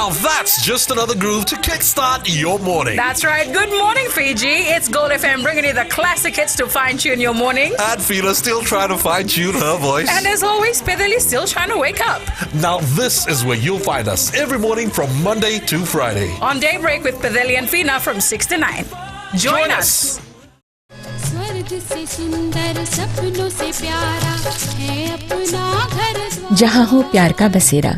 Now that's just another groove to kickstart your morning. That's right. Good morning, Fiji. It's Gold FM bringing you the classic hits to fine-tune your morning. And Fila still trying to fine-tune her voice. And as always, Pedali still trying to wake up. Now this is where you'll find us every morning from Monday to Friday. On Daybreak with Pedali and Fina from 6 to 9. Join us. जहाँ हो प्यार का बसेरा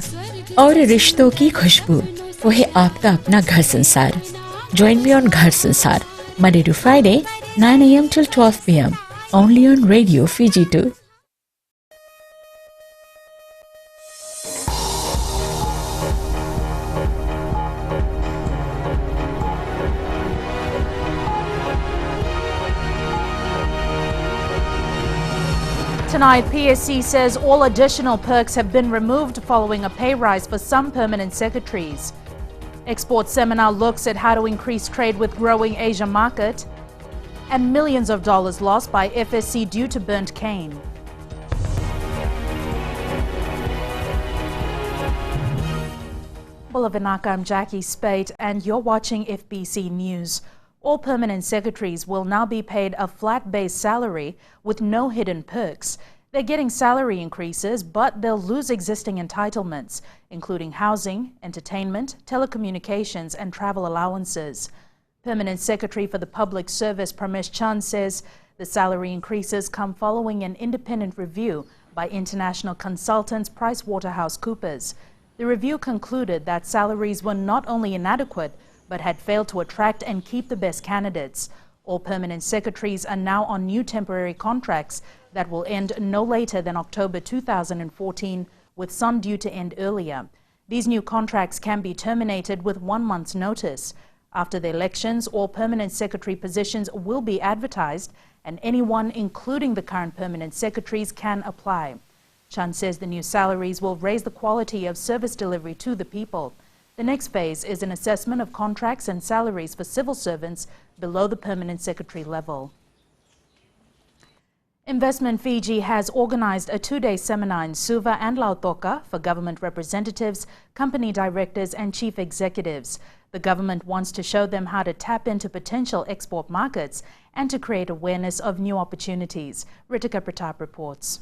और रिश्तों की खुशबू, वो है आपका अपना घर संसार. Join me on घर संसार, Monday to Friday, 9 a.m. till 12 p.m. only on Radio Fiji 2. Tonight, PSC says all additional perks have been removed following a pay rise for some permanent secretaries. Export seminar looks at how to increase trade with growing Asia market. And millions of dollars lost by FSC due to burnt cane. Bulavanaka, I'm Jackie Spate and you're watching FBC News. All permanent secretaries will now be paid a flat base salary with no hidden perks. They're getting salary increases, but they'll lose existing entitlements, including housing, entertainment, telecommunications and travel allowances. Permanent Secretary for the Public Service Pramesh Chand says the salary increases come following an independent review by international consultants PricewaterhouseCoopers. The review concluded that salaries were not only inadequate, but had failed to attract and keep the best candidates. All permanent secretaries are now on new temporary contracts that will end no later than October 2014, with some due to end earlier. These new contracts can be terminated with 1 month's notice. After the elections, all permanent secretary positions will be advertised and anyone, including the current permanent secretaries, can apply. Chan says the new salaries will raise the quality of service delivery to the people. The next phase is an assessment of contracts and salaries for civil servants below the permanent secretary level. Investment Fiji has organized a 2-day seminar in Suva and Lautoka for government representatives, company directors and chief executives. The government wants to show them how to tap into potential export markets and to create awareness of new opportunities. Ritika Pratap reports.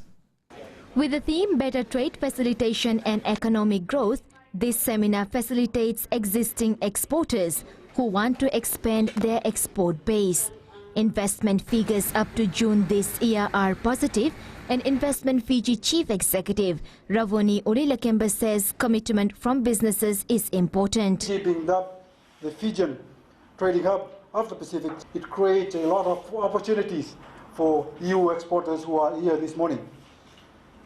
With the theme Better Trade Facilitation and Economic Growth, this seminar facilitates existing exporters who want to expand their export base. Investment figures up to June this year are positive, and Investment Fiji Chief Executive Ravoni Ulilakemba says commitment from businesses is important. Keeping up the Fijian trading hub of the Pacific, it creates a lot of opportunities for EU exporters who are here this morning.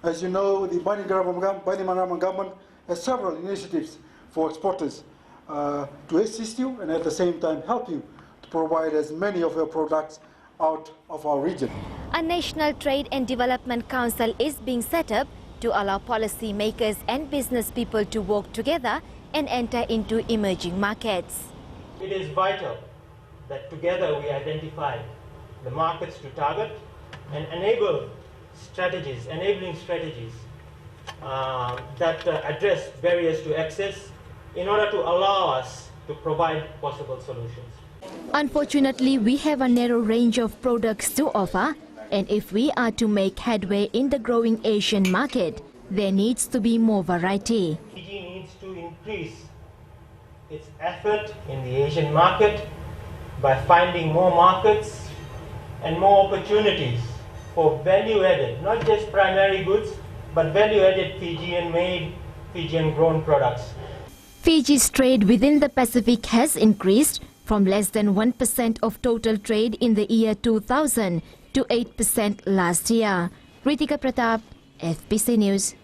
As you know, the Bainimarama government has several initiatives for exporters to assist you and at the same time help you to provide as many of your products out of our region. A National Trade and Development Council is being set up to allow policy makers and business people to work together and enter into emerging markets. It is vital that together we identify the markets to target and enabling strategies that address barriers to access in order to allow us to provide possible solutions. Unfortunately, we have a narrow range of products to offer, and if we are to make headway in the growing Asian market, there needs to be more variety. Fiji needs to increase its effort in the Asian market by finding more markets and more opportunities for value-added, not just primary goods, but value-added Fijian-made, Fijian-grown products. Fiji's trade within the Pacific has increased from less than 1% of total trade in the year 2000 to 8% last year. Ritika Pratap, FBC News.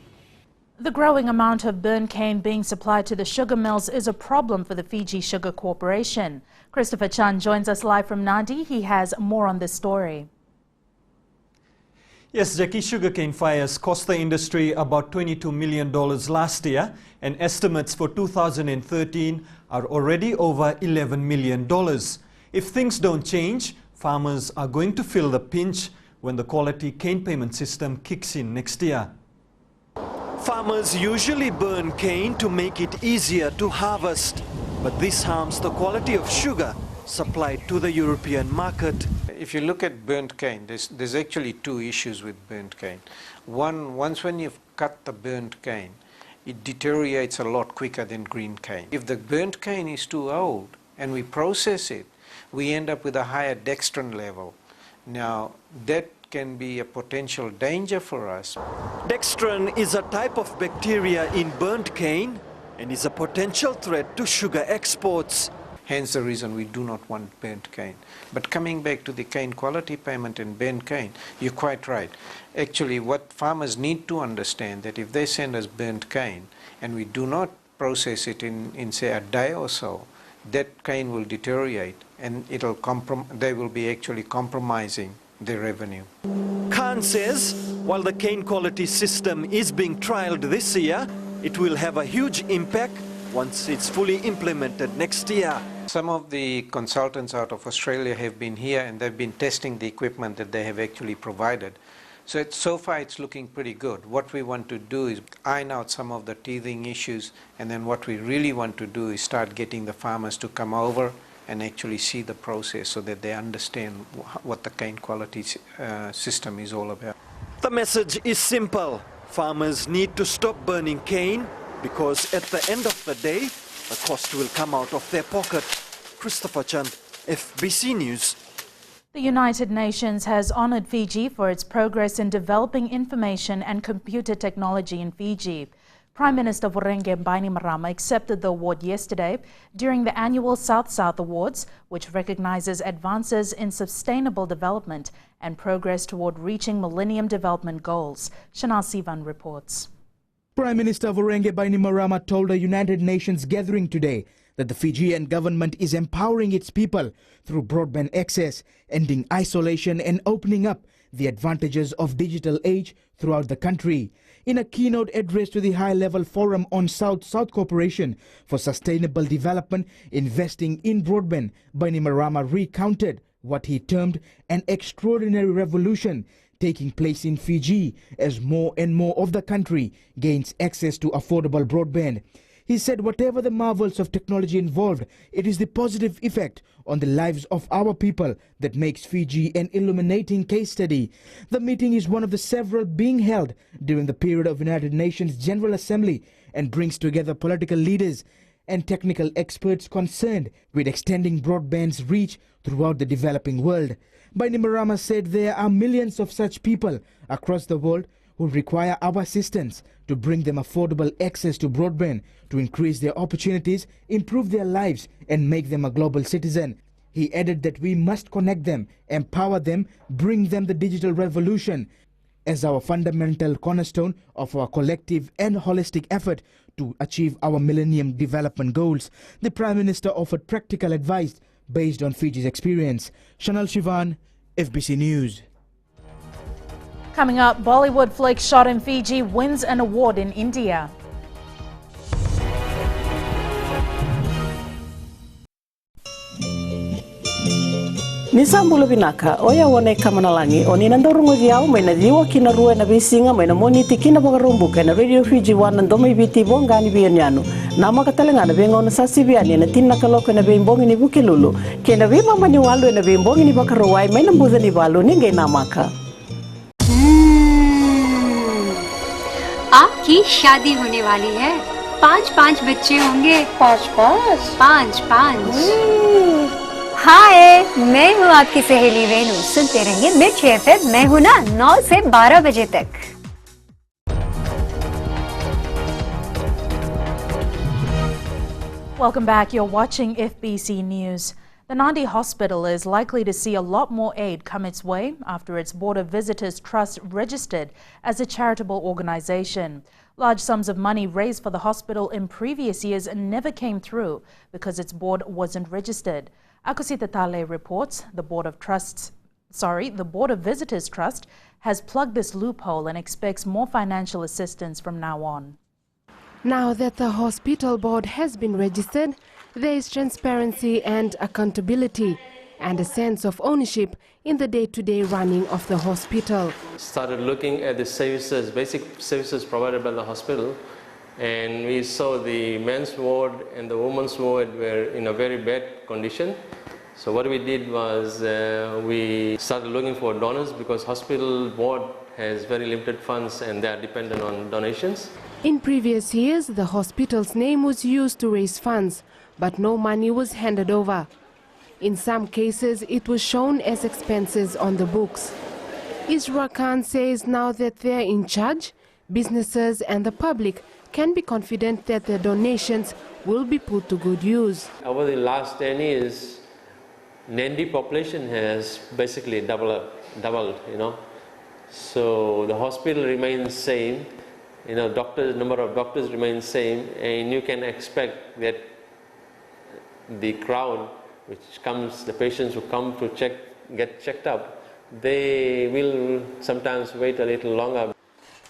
The growing amount of burnt cane being supplied to the sugar mills is a problem for the Fiji Sugar Corporation. Christopher Chan joins us live from Nandi. He has more on this story. Yes, Jackie, sugarcane fires cost the industry about $22 million last year, and estimates for 2013 are already over $11 million. If things don't change, farmers are going to feel the pinch when the quality cane payment system kicks in next year. Farmers usually burn cane to make it easier to harvest, but this harms the quality of sugar supplied to the European market. If you look at burnt cane, there's actually two issues with burnt cane. One, once when you've cut the burnt cane, it deteriorates a lot quicker than green cane. If the burnt cane is too old and we process it, we end up with a higher dextrin level. Now, that can be a potential danger for us. Dextrin is a type of bacteria in burnt cane and is a potential threat to sugar exports. Hence the reason we do not want burnt cane. But coming back to the cane quality payment and burnt cane, you're quite right. Actually, what farmers need to understand that if they send us burnt cane and we do not process it in say a day or so, that cane will deteriorate and they will be actually compromising their revenue. Khan says while the cane quality system is being trialled this year, it will have a huge impact once it's fully implemented next year. Some of the consultants out of Australia have been here and they've been testing the equipment that they have actually provided. So far it's looking pretty good. What we want to do is iron out some of the teething issues, and then what we really want to do is start getting the farmers to come over and actually see the process so that they understand what the cane quality system is all about. The message is simple. Farmers need to stop burning cane because at the end of the day, the cost will come out of their pocket. Christopher Chand, FBC News. The United Nations has honoured Fiji for its progress in developing information and computer technology in Fiji. Prime Minister Vorenge Bainimarama accepted the award yesterday during the annual South-South Awards, which recognises advances in sustainable development and progress toward reaching Millennium Development Goals. Shanal Sivan reports. Prime Minister Vorenge Bainimarama told a United Nations gathering today that the Fijian government is empowering its people through broadband access, ending isolation and opening up the advantages of digital age throughout the country. In a keynote address to the high-level forum on South-South Cooperation for Sustainable Development investing in broadband, Bainimarama recounted what he termed an extraordinary revolution taking place in Fiji as more and more of the country gains access to affordable broadband. He said whatever the marvels of technology involved, it is the positive effect on the lives of our people that makes Fiji an illuminating case study. The meeting is one of the several being held during the period of United Nations General Assembly and brings together political leaders and technical experts concerned with extending broadband's reach throughout the developing world. Bainimarama said there are millions of such people across the world who require our assistance to bring them affordable access to broadband to increase their opportunities, improve their lives and make them a global citizen. He added that we must connect them, empower them, bring them the digital revolution as our fundamental cornerstone of our collective and holistic effort to achieve our Millennium Development Goals. The Prime Minister offered practical advice based on Fiji's experience. Shanal Shivan, FBC News. Coming up, Bollywood flick shot in Fiji wins an award in India. Nisa mulu binaka oya wone kamanalangi oni nandorungo diao mai na diwa kina rua na bisinga mai na moniti kina bagarumbu na Radio Fiji wana ndoma ibiti bongani bianyano nama katalengana bengo na sasibiani na tinna kaloko na bembongi ni bukilulu kena bima manyualu na bembongi ni bakaruwai mai na mbuza ni balu ninge namaka. आपकी शादी होने वाली है 5 बच्चे होंगे 5 हाय मैं हूँ आपकी सहेली वेणु सुनते रहिए मिर्च एफएम मैं हूँ ना 9 से 12 बजे तक. Welcome back. You're watching FBC News. The Nandi Hospital is likely to see a lot more aid come its way after its Board of Visitors Trust registered as a charitable organisation. Large sums of money raised for the hospital in previous years never came through because its board wasn't registered. Akusita Tale reports the Board of Visitors Trust has plugged this loophole and expects more financial assistance from now on. Now that the hospital board has been registered, there is transparency and accountability, and a sense of ownership in the day-to-day running of the hospital. Started looking at the services, basic services provided by the hospital, and we saw the men's ward and the women's ward were in a very bad condition. So what we did was we started looking for donors because hospital board has very limited funds and they are dependent on donations. In previous years, the hospital's name was used to raise funds, but no money was handed over. In some cases, it was shown as expenses on the books. Isra Khan says now that they are in charge, businesses and the public can be confident that their donations will be put to good use. Over the last 10 years, Nandi population has basically doubled, So the hospital remains same, number of doctors remains same, and you can expect that the crowd, which comes, the patients who come to get checked up, they will sometimes wait a little longer.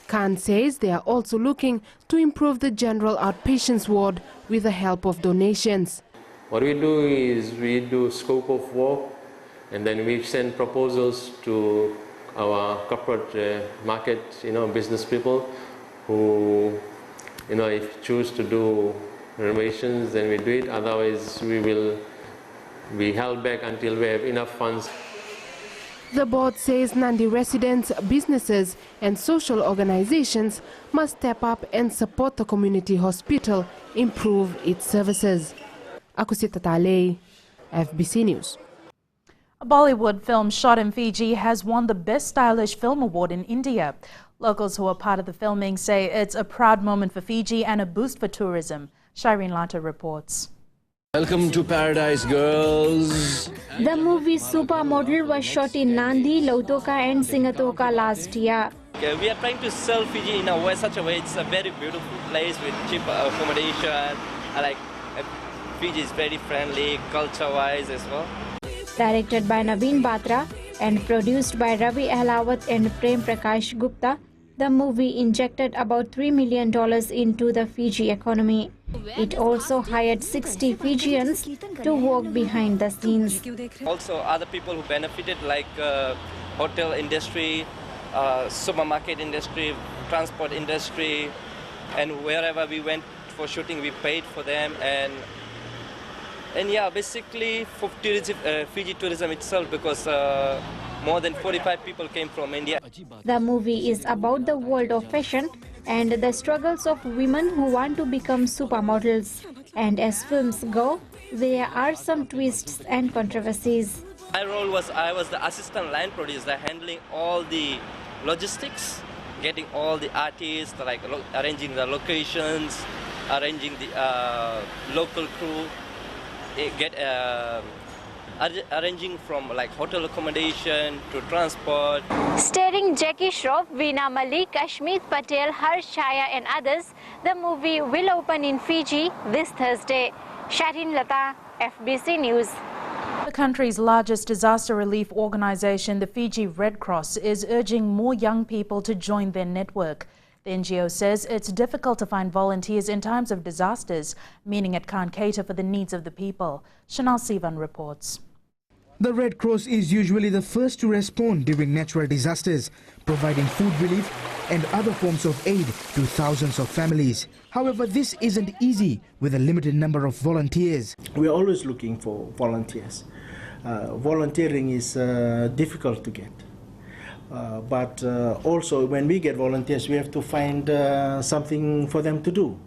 Khan says they are also looking to improve the general outpatients ward with the help of donations. What we do is we do scope of work, and then we send proposals to our corporate market, business people who, if choose to do renovations, then we do it. Otherwise, we will be held back until we have enough funds. The board says Nandi residents, businesses and social organizations must step up and support the community hospital improve its services. Akusita Talei, FBC News. A Bollywood film shot in Fiji has won the Best Stylish Film Award in India. Locals who are part of the filming say it's a proud moment for Fiji and a boost for tourism. Shireen Lata reports. Welcome to Paradise, girls. The movie Supermodel was shot in Nandi, Lautoka and Singatoka last year. We are trying to sell Fiji in a way, such a way it's a very beautiful place with cheap accommodation. Fiji is very friendly, culture-wise as well. Directed by Naveen Batra and produced by Ravi Ahlawat and Prem Prakash Gupta, the movie injected about $3 million into the Fiji economy. It also hired 60 Fijians to work behind the scenes. Also, other people who benefited, like hotel industry, supermarket industry, transport industry, and wherever we went for shooting, we paid for them. And yeah, basically for tourism, Fiji tourism itself, because more than 45 people came from India. The movie is about the world of fashion and the struggles of women who want to become supermodels. And as films go, there are some twists and controversies. My role was, I was the assistant line producer, handling all the logistics, getting all the artists, like arranging the locations, arranging the local crew, arranging from hotel accommodation to transport. Starring Jackie Shroff, Veena Malik, Ashmeet Patel, Harsh Chaya and others, the movie will open in Fiji this Thursday. Shireen Lata, FBC News. The country's largest disaster relief organization, the Fiji Red Cross, is urging more young people to join their network. The NGO says it's difficult to find volunteers in times of disasters, meaning it can't cater for the needs of the people. Chanel Sivan reports. The Red Cross is usually the first to respond during natural disasters, providing food relief and other forms of aid to thousands of families. However, this isn't easy with a limited number of volunteers. We're always looking for volunteers. Volunteering is difficult to get. But also when we get volunteers, we have to find something for them to do.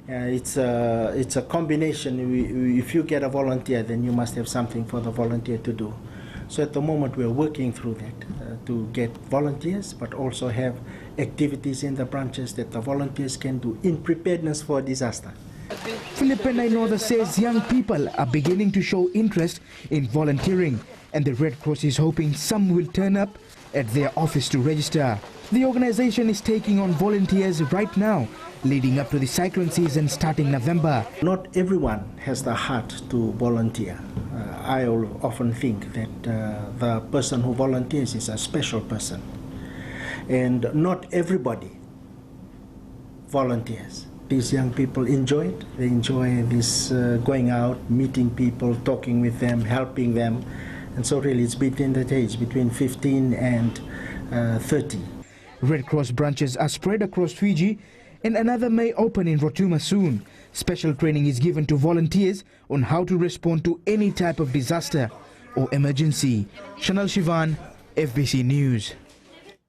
It's a combination. If you get a volunteer, then you must have something for the volunteer to do. So at the moment we're working through that to get volunteers, but also have activities in the branches that the volunteers can do in preparedness for a disaster. Philip Nainoda says young people are beginning to show interest in volunteering, and the Red Cross is hoping some will turn up at their office to register. The organization is taking on volunteers right now, leading up to the cyclone season starting November. Not everyone has the heart to volunteer. I often think that the person who volunteers is a special person. And not everybody volunteers. these young people enjoy it. They enjoy this going out, meeting people, talking with them, helping them. And so really it's between that age, between 15 and 30. Red Cross branches are spread across Fiji, and another may open in Rotuma soon. Special training is given to volunteers on how to respond to any type of disaster or emergency. Chanel Shivan, FBC News.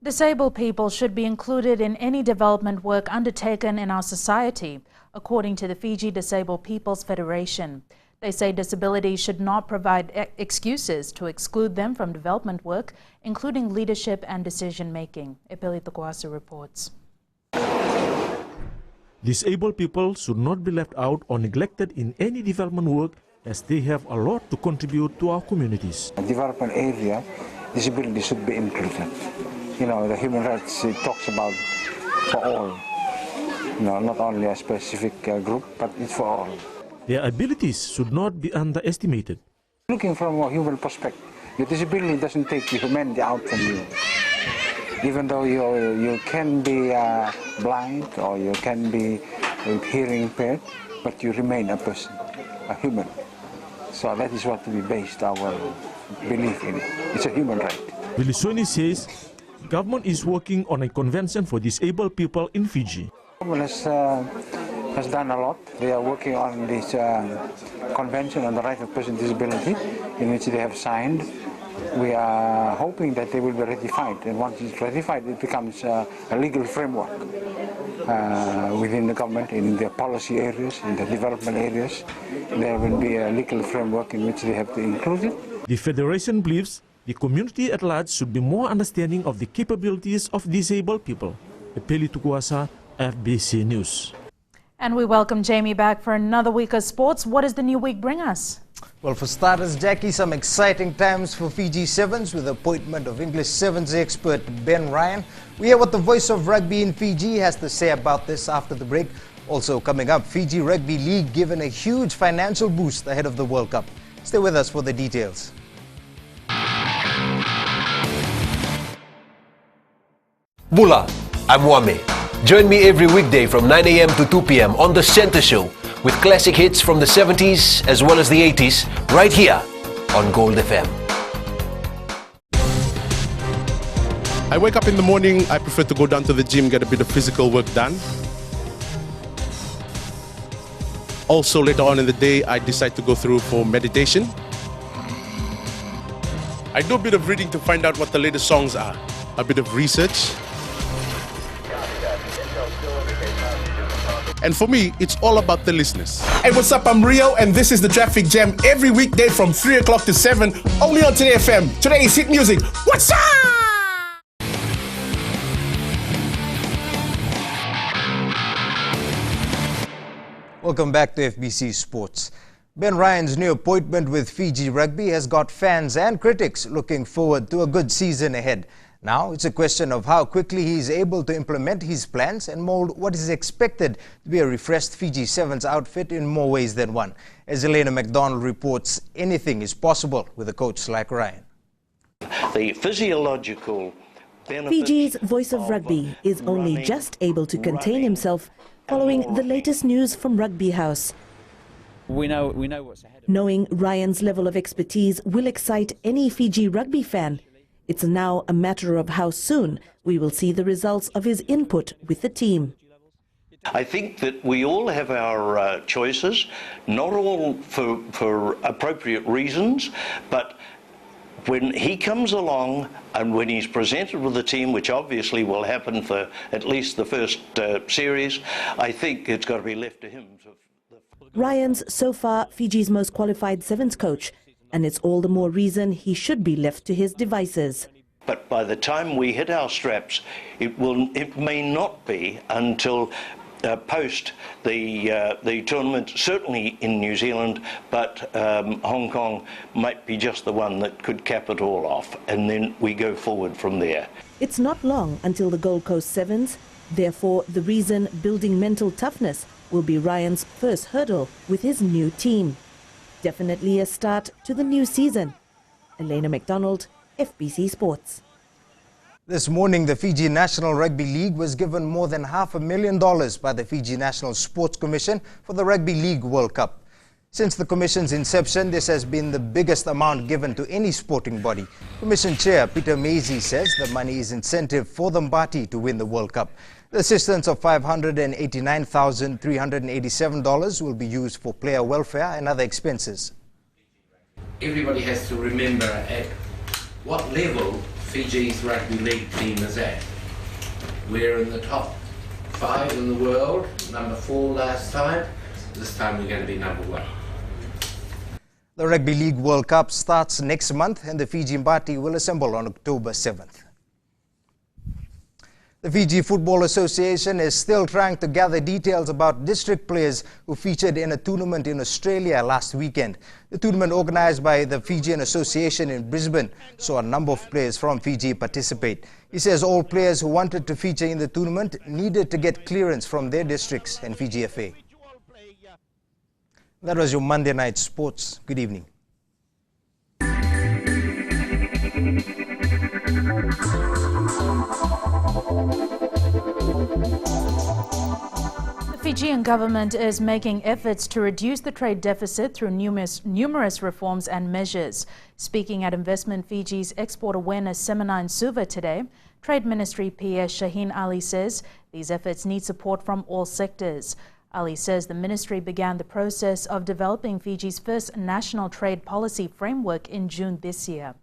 Disabled people should be included in any development work undertaken in our society, according to the Fiji Disabled People's Federation. They say disability should not provide excuses to exclude them from development work, including leadership and decision-making. Epeli Tukwasa reports. Disabled people should not be left out or neglected in any development work, as they have a lot to contribute to our communities. In the development area, disability should be included. You know, the human rights, it talks about for all. You know, not only a specific group, but it's for all. Their abilities should not be underestimated. Looking from a human perspective, your disability doesn't take your humanity out from you. Even though you can be blind or you can be hearing impaired, but you remain a person, a human. So that is what we based our belief in. It's a human right. Wilisoni says government is working on a convention for disabled people in Fiji. Government has done a lot. They are working on this convention on the right of person with disability, in which they have signed. We are hoping that they will be ratified, and once it's ratified, it becomes a legal framework within the government, in the policy areas, in the development areas. There will be a legal framework in which they have to include it. The Federation believes the community at large should be more understanding of the capabilities of disabled people. Epeli Tukwasa, FBC News. And we welcome Jamie back for another week of sports. What does the new week bring us? Well, for starters, Jackie, some exciting times for Fiji Sevens with the appointment of English Sevens expert Ben Ryan. We hear what the voice of rugby in Fiji has to say about this after the break. Also coming up, Fiji Rugby League given a huge financial boost ahead of the World Cup. Stay with us for the details. Mula, I'm Wame. Join me every weekday from 9 a.m. to 2 p.m. on The Center Show with classic hits from the 70s as well as the 80s right here on Gold FM. I wake up in the morning, I prefer to go down to the gym, get a bit of physical work done. Also later on in the day, I decide to go through for meditation. I do a bit of reading to find out what the latest songs are, a bit of research. And for me, it's all about the listeners. Hey, what's up? I'm Rio, and this is the Traffic Jam every weekday from 3 o'clock to 7, only on Today FM. Today's hit music. What's up? Welcome back to FBC Sports. Ben Ryan's new appointment with Fiji Rugby has got fans and critics looking forward to a good season ahead. Now, it's a question of how quickly he is able to implement his plans and mold what is expected to be a refreshed Fiji Sevens outfit in more ways than one. As Elena McDonald reports, anything is possible with a coach like Ryan. The physiological benefits Fiji's voice of rugby is only just able to contain himself following the latest news from Rugby House. We know what's ahead. Knowing Ryan's level of expertise will excite any Fiji rugby fan. It's now a matter of how soon we will see the results of his input with the team. I think that we all have our choices, not all for appropriate reasons, but when he comes along and when he's presented with the team, which obviously will happen for at least the first series, I think it's got to be left to him. Ryan's so far Fiji's most qualified sevens coach, and it's all the more reason he should be left to his devices. But by the time we hit our straps, it may not be until post the tournament, certainly in New Zealand, but Hong Kong might be just the one that could cap it all off, and then we go forward from there. It's not long until the Gold Coast Sevens, therefore the reason building mental toughness will be Ryan's first hurdle with his new team. Definitely a start to the new season. Elena McDonald, FBC Sports. This morning, the Fiji National Rugby League was given more than $500,000 by the Fiji National Sports Commission for the Rugby League World Cup. Since the Commission's inception, this has been the biggest amount given to any sporting body. Commission Chair Peter Maisy says the money is incentive for the Mbati to win the World Cup. The assistance of $589,387 will be used for player welfare and other expenses. Everybody has to remember at what level Fiji's rugby league team is at. We're in the top 5 in the world, number 4 last time. This time we're going to be number 1. The Rugby League World Cup starts next month and the Fiji Mbati will assemble on October 7th. The Fiji Football Association is still trying to gather details about district players who featured in a tournament in Australia last weekend. The tournament, organized by the Fijian Association in Brisbane, saw a number of players from Fiji participate. He says all players who wanted to feature in the tournament needed to get clearance from their districts and Fiji FA. That was your Monday Night Sports. Good evening. The Fijian government is making efforts to reduce the trade deficit through numerous reforms and measures. Speaking at Investment Fiji's Export Awareness Seminar in Suva today, Trade Ministry PS Shaheen Ali says these efforts need support from all sectors. Ali says the ministry began the process of developing Fiji's first national trade policy framework in June this year.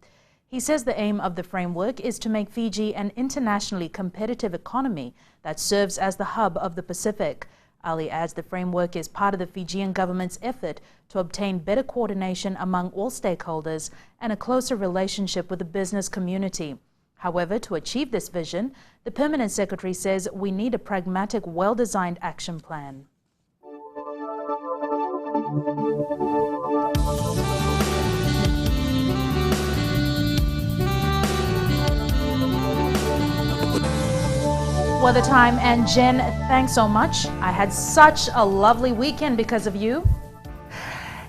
He says the aim of the framework is to make Fiji an internationally competitive economy that serves as the hub of the Pacific. Ali adds the framework is part of the Fijian government's effort to obtain better coordination among all stakeholders and a closer relationship with the business community. However, to achieve this vision, the Permanent Secretary says we need a pragmatic, well-designed action plan. Weather time, and Jen, thanks so much. I had such a lovely weekend because of you.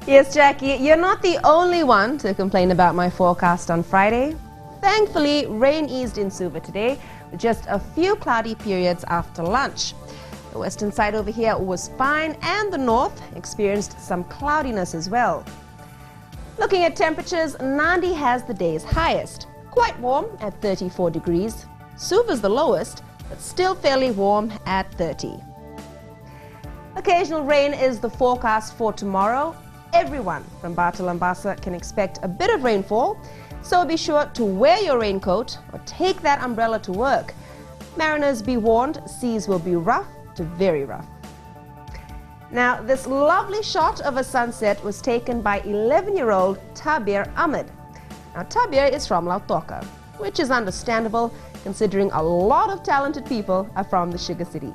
Yes, Jackie, you're not the only one to complain about my forecast on Friday. Thankfully, rain eased in Suva today, with just a few cloudy periods after lunch. The western side over here was fine, and the north experienced some cloudiness as well. Looking at temperatures, Nandi has the day's highest, quite warm at 34 degrees. Suva's the lowest, but still fairly warm at 30. Occasional rain is the forecast for tomorrow. Everyone from Bathalambasa can expect a bit of rainfall, so be sure to wear your raincoat or take that umbrella to work. Mariners be warned, seas will be rough to very rough. Now, this lovely shot of a sunset was taken by 11-year-old Tabir Ahmed. Now, Tabir is from Lautoka, which is understandable considering a lot of talented people are from the Sugar City.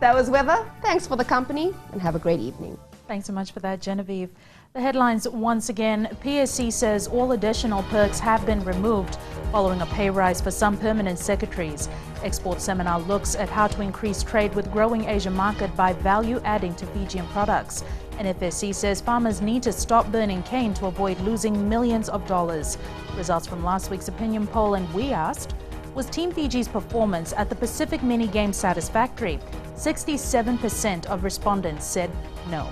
That was weather. Thanks for the company and have a great evening. Thanks so much for that, Genevieve. The headlines once again. PSC says all additional perks have been removed following a pay rise for some permanent secretaries. Export Seminar looks at how to increase trade with growing Asian market by value adding to Fijian products. And FSC says farmers need to stop burning cane to avoid losing millions of dollars. Results from last week's opinion poll, and we asked, was Team Fiji's performance at the Pacific Mini Games satisfactory? 67% of respondents said no.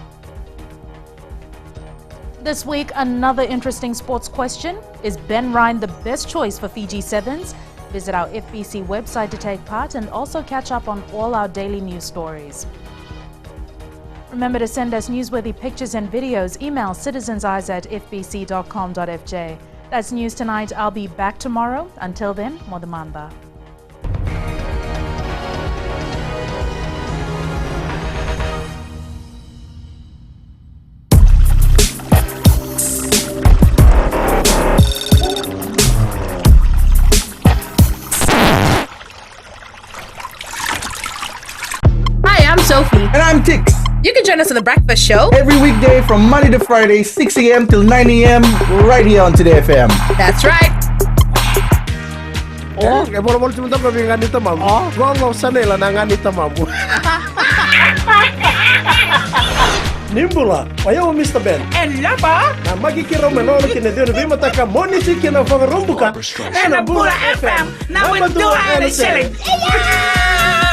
This week, another interesting sports question. Is Ben Ryan the best choice for Fiji Sevens? Visit our FBC website to take part and also catch up on all our daily news stories. Remember to send us newsworthy pictures and videos. Email citizenseyes@fbc.com.fj. That's news tonight. I'll be back tomorrow. Until then, Modamanda. Hi, I'm Sophie. And I'm Tix. You can join us on The Breakfast Show every weekday from Monday to Friday, 6 a.m. till 9 a.m. right here on Today FM. That's right. Oh, boleh cuma tahu kami nganita mamu. Gua nggak usah nih lah nganita mamu. Nimbula, ayaw Mr. Ben. And Lapa. Na magikiro manolo kina dito bima taka monisi kina fagarumbuka. And Bula FM. Now we're doing it.